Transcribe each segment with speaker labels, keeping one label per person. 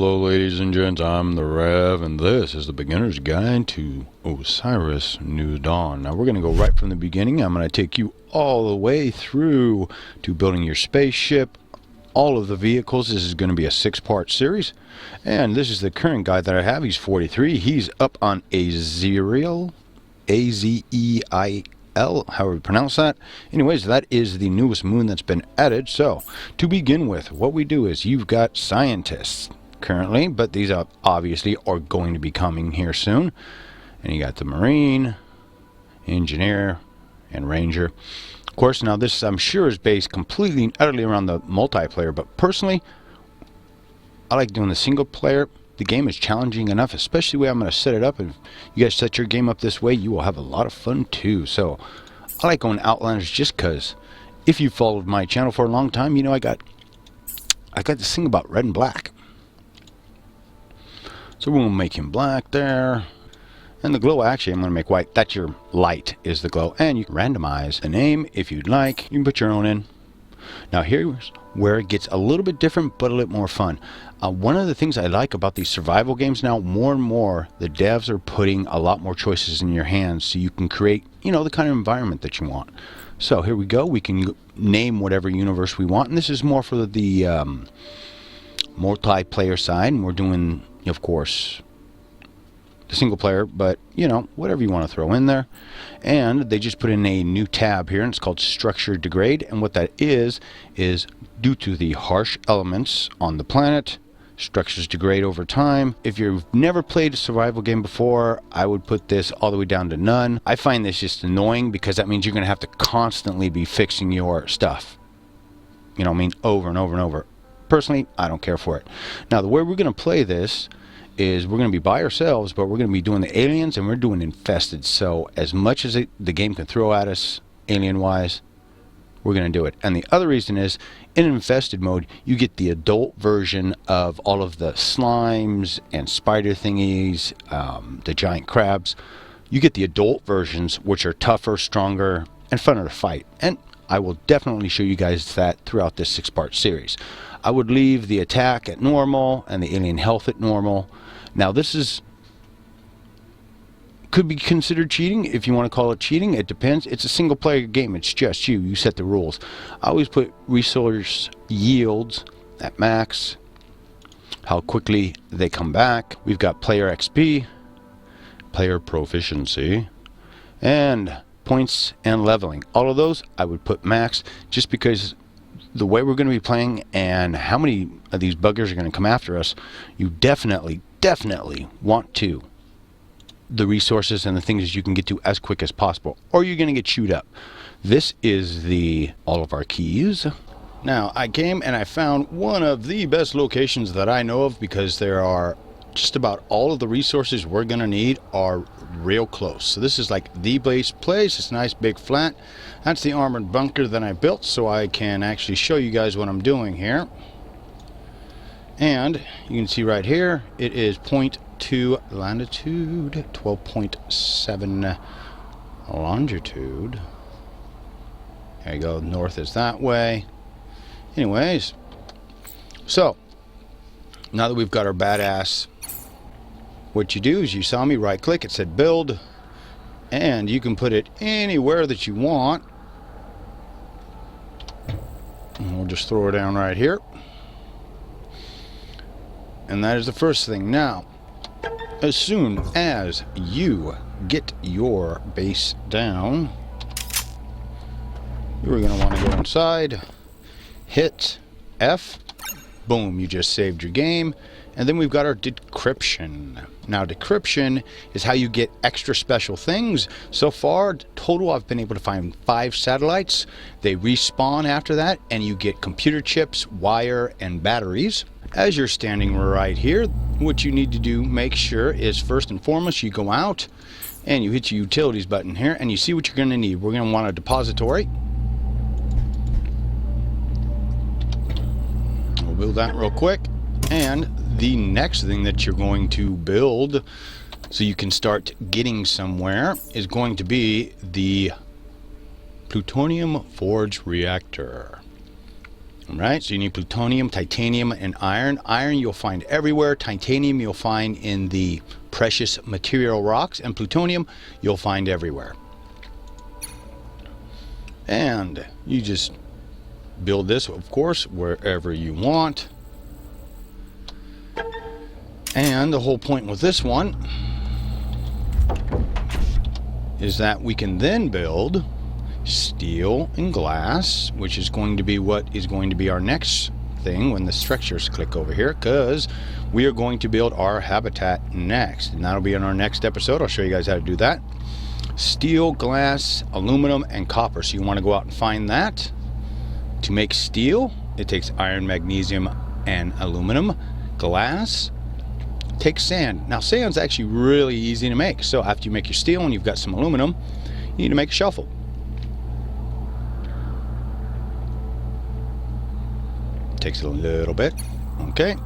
Speaker 1: Hello ladies and gents, I'm the Rev, and this is the beginner's guide to Osiris New Dawn. Now we're going to go right from the beginning. I'm going to take you all the way through to building your spaceship, all of the vehicles. This is going to be a 6-part series, and this is the current guy that I have. He's 43. He's up on Azerial, A-Z-E-I-L, however you pronounce that. Anyways, that is the newest moon that's been added. So to begin with, what we do is you've got scientists currently, but these obviously are going to be coming here soon. And you got the Marine, Engineer, and Ranger. Of course, now this I'm sure is based completely and utterly around the multiplayer, but personally, I like doing the single player. The game is challenging enough, especially the way I'm going to set it up. If you guys set your game up this way, you will have a lot of fun too. So I like going Outlanders just because if you followed my channel for a long time, you know I got this thing about red and black. So we're going to make him black there. And the glow, actually, I'm going to make white. That's your light, is the glow. And you can randomize the name if you'd like. You can put your own in. Now here's where it gets a little bit different, but a little more fun. One of the things I like about these survival games now, more and more, the devs are putting a lot more choices in your hands so you can create, you know, the kind of environment that you want. So here we go. We can name whatever universe we want. And this is more for the multiplayer side. And we're doing, of course, the single player, but you know, whatever you want to throw in there. And they just put in a new tab here, and it's called Structure Degrade. And what that is due to the harsh elements on the planet, structures degrade over time. If you've never played a survival game before, I would put this all the way down to none. I find this just annoying because that means you're going to have to constantly be fixing your stuff, you know what I mean, over and over and over. Personally, I don't care for it. Now the way we're going to play this is we're going to be by ourselves, but we're going to be doing the aliens, and we're doing infested. So as much as the game can throw at us alien wise, we're going to do it. And the other reason is, in infested mode, you get the adult version of all of the slimes and spider thingies, the giant crabs. You get the adult versions, which are tougher, stronger, and funner to fight. And I will definitely show you guys that throughout this 6-part series. I would leave the attack at normal and the alien health at normal. Now this could be considered cheating if you want to call it cheating. It depends. It's a single player game. It's just you set the rules. I always put resource yields at max, how quickly they come back. We've got player XP, player proficiency, and points and leveling. All of those I would put max, just because the way we're going to be playing and how many of these buggers are going to come after us, you definitely want to the resources and the things you can get to as quick as possible, or you're going to get chewed up. This is all of our keys. Now I came and I found one of the best locations that I know of, because there are just about all of the resources we're going to need are real close. So this is like the base place. It's a nice big flat. That's the armored bunker that I built, so I can actually show you guys what I'm doing here. And you can see right here, it is 0.2 latitude, 12.7 longitude. There you go, north is that way. Anyways, so now that we've got our badass, what you do is, you saw me right click, it said build, and you can put it anywhere that you want. And we'll just throw it down right here. And that is the first thing. Now, as soon as you get your base down, you're going to want to go inside, hit F, boom, you just saved your game. And then we've got our decryption. Now decryption is how you get extra special things. So far, total, I've been able to find 5 satellites. They respawn after that, and you get computer chips, wire, and batteries. As you're standing right here, what you need to do, make sure, is first and foremost, you go out and you hit your utilities button here, and you see what you're going to need. We're going to want a depository. We'll build that real quick. And the next thing that you're going to build, so you can start getting somewhere, is going to be the plutonium forge reactor. And right? So you need plutonium, titanium, and iron. Iron you'll find everywhere. Titanium you'll find in the precious material rocks, and plutonium you'll find everywhere. And you just build this, of course, wherever you want. And the whole point with this one is that we can then build steel and glass, which is going to be what is going to be our next thing when the structures click over here, because we are going to build our habitat next, and that'll be in our next episode. I'll show you guys how to do that. Steel, glass, aluminum, and copper. So you want to go out and find that. To make steel, it takes iron, magnesium, and aluminum. Glass takes sand. Now sand's actually really easy to make. So after you make your steel and you've got some aluminum, you need to make a shuffle. Takes a little bit. Okay.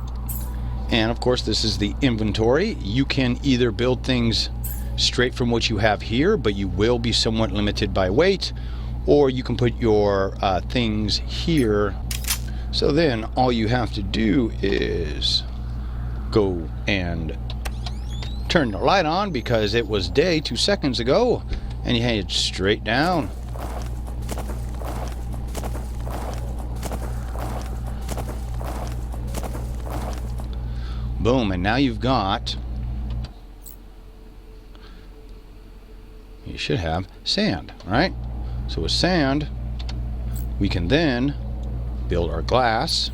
Speaker 1: And of course this is the inventory. You can either build things straight from what you have here, but you will be somewhat limited by weight, or you can put your things here. So then all you have to do is go and turn the light on, because it was day 2 seconds ago, and you head straight down. Boom, and now you've got, you should have sand, right? So with sand, we can then build our glass,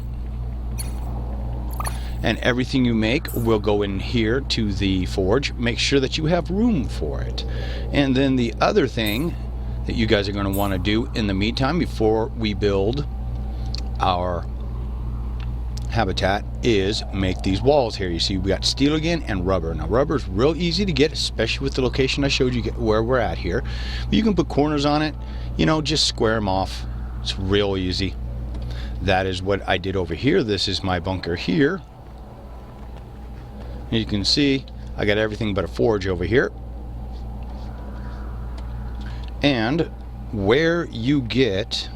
Speaker 1: and everything you make will go in here to the forge. Make sure that you have room for it. And then the other thing that you guys are going to want to do in the meantime, before we build our habitat, is make these walls here. You see we got steel again and rubber. Now rubber is real easy to get, especially with the location I showed you where we're at here. But you can put corners on it, you know, just square them off. It's real easy. That is what I did over here. This is my bunker here. You can see I got everything but a forge over here. And where you get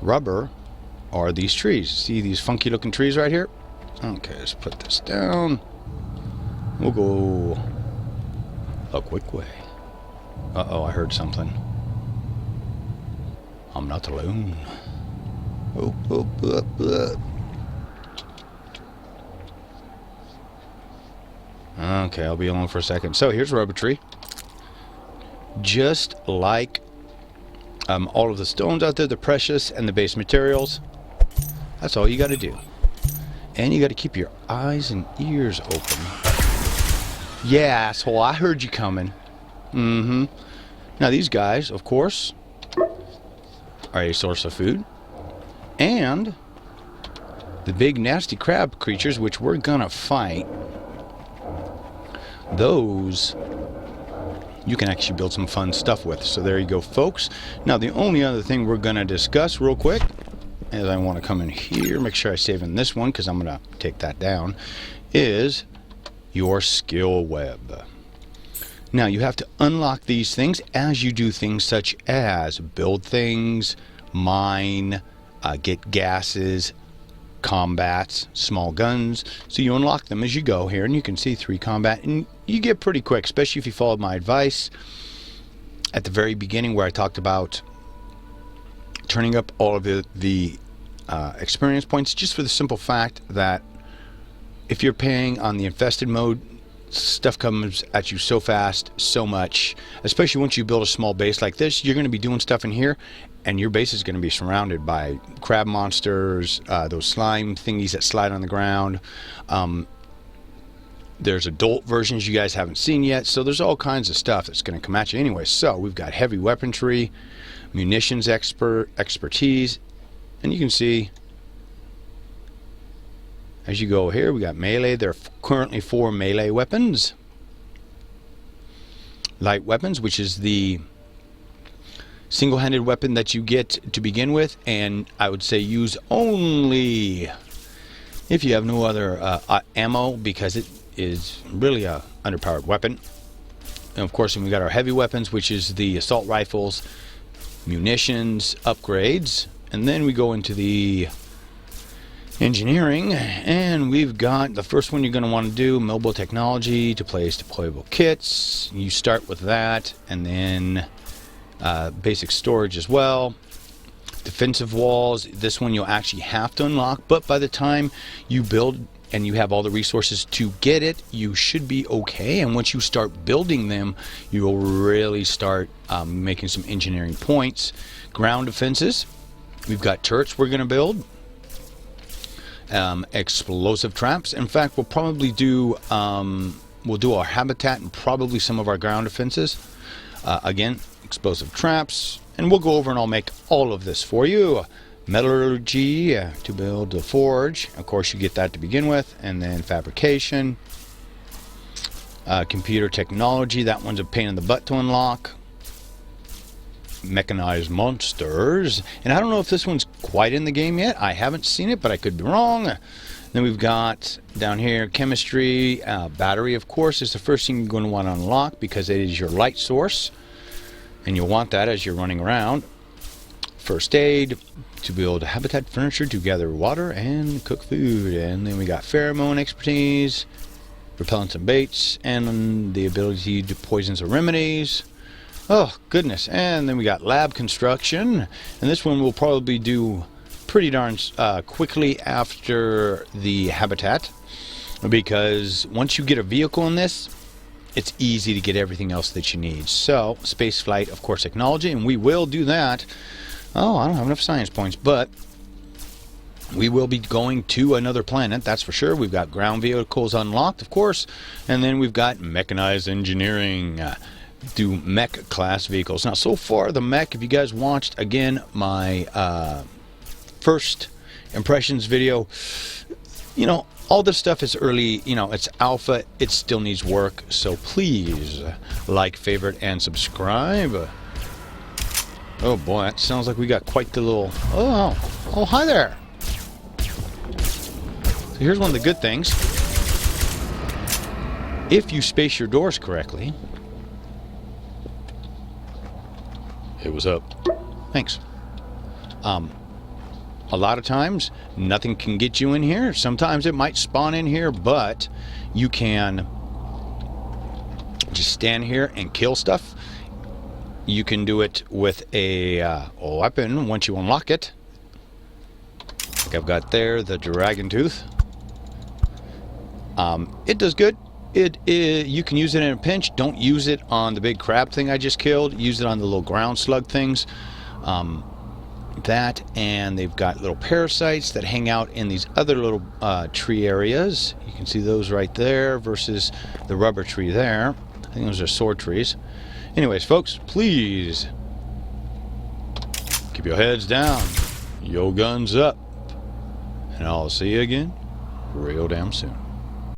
Speaker 1: rubber are these trees. See these funky looking trees right here? Okay, let's put this down. We'll go a quick way. Uh-oh, I heard something. I'm not alone. Okay, I'll be alone for a second. So here's a rubber tree. Just like all of the stones out there, the precious and the base materials. That's all you got to do. And you got to keep your eyes and ears open. Yeah, asshole, I heard you coming. Now these guys, of course, are a source of food. And the big nasty crab creatures, which we're gonna fight, those you can actually build some fun stuff with. So there you go, folks. Now the only other thing we're gonna discuss real quick, as I want to come in here, make sure I save in this one because I'm gonna take that down, is your skill web. Now you have to unlock these things as you do things such as build things, mine, get gases, combats, small guns. So you unlock them as you go here, and you can see 3 combat, and you get pretty quick, especially if you followed my advice at the very beginning where I talked about turning up all of the experience points, just for the simple fact that if you're paying on the infested mode, stuff comes at you so fast, so much, especially once you build a small base like this. You're going to be doing stuff in here, and your base is going to be surrounded by crab monsters, those slime thingies that slide on the ground. There's adult versions you guys haven't seen yet, so there's all kinds of stuff that's going to come at you anyway. So we've got heavy weaponry, munitions expertise, and you can see as you go here, we got melee. There are currently 4 melee weapons. Light weapons, which is the single-handed weapon that you get to begin with, and I would say use only if you have no other ammo, because it is really a underpowered weapon. And of course, we got our heavy weapons, which is the assault rifles, munitions, upgrades, and then we go into the engineering, and we've got the first one you're going to want to do, mobile technology to place deployable kits. You start with that, and then basic storage as well. Defensive walls, this one you'll actually have to unlock, but by the time you build and you have all the resources to get it, you should be okay. And once you start building them, you will really start making some engineering points. Ground defenses, we've got turrets we're going to build. Explosive traps. In fact, we'll probably do we'll do our habitat and probably some of our ground defenses. Again, explosive traps, and we'll go over and I'll make all of this for you. Metallurgy to build the forge, of course you get that to begin with, and then fabrication, computer technology, that one's a pain in the butt to unlock. Mechanized monsters, and I don't know if this one's quite in the game yet. I haven't seen it, but I could be wrong. Then we've got down here chemistry, battery, of course, is the first thing you're going to want to unlock because it is your light source, and you'll want that as you're running around. First aid to build habitat furniture to gather water and cook food, and then we got pheromone expertise, repellents and baits, and the ability to poisons or remedies. Oh goodness, and then we got lab construction, and this one we'll probably do pretty darn quickly after the habitat, because once you get a vehicle in this, it's easy to get everything else that you need. So space flight, of course, technology, and we will do that. Oh, I don't have enough science points, but we will be going to another planet, that's for sure. We've got ground vehicles unlocked, of course, and then we've got mechanized engineering. Do mech class vehicles. Now, so far, the mech, if you guys watched, again, my first impressions video, you know, all this stuff is early, you know, it's alpha, it still needs work, so please like, favorite, and subscribe. Oh boy, that sounds like we got quite the little... Oh, hi there. So here's one of the good things. If you space your doors correctly... Hey, what's up? Thanks. A lot of times, nothing can get you in here. Sometimes it might spawn in here, but you can just stand here and kill stuff. You can do it with a weapon once you unlock it. Like I've got there, the dragon tooth. It does good. You can use it in a pinch. Don't use it on the big crab thing I just killed. Use it on the little ground slug things. That, and they've got little parasites that hang out in these other little tree areas. You can see those right there versus the rubber tree there. I think those are sword trees. Anyways, folks, please keep your heads down, your guns up, and I'll see you again real damn soon.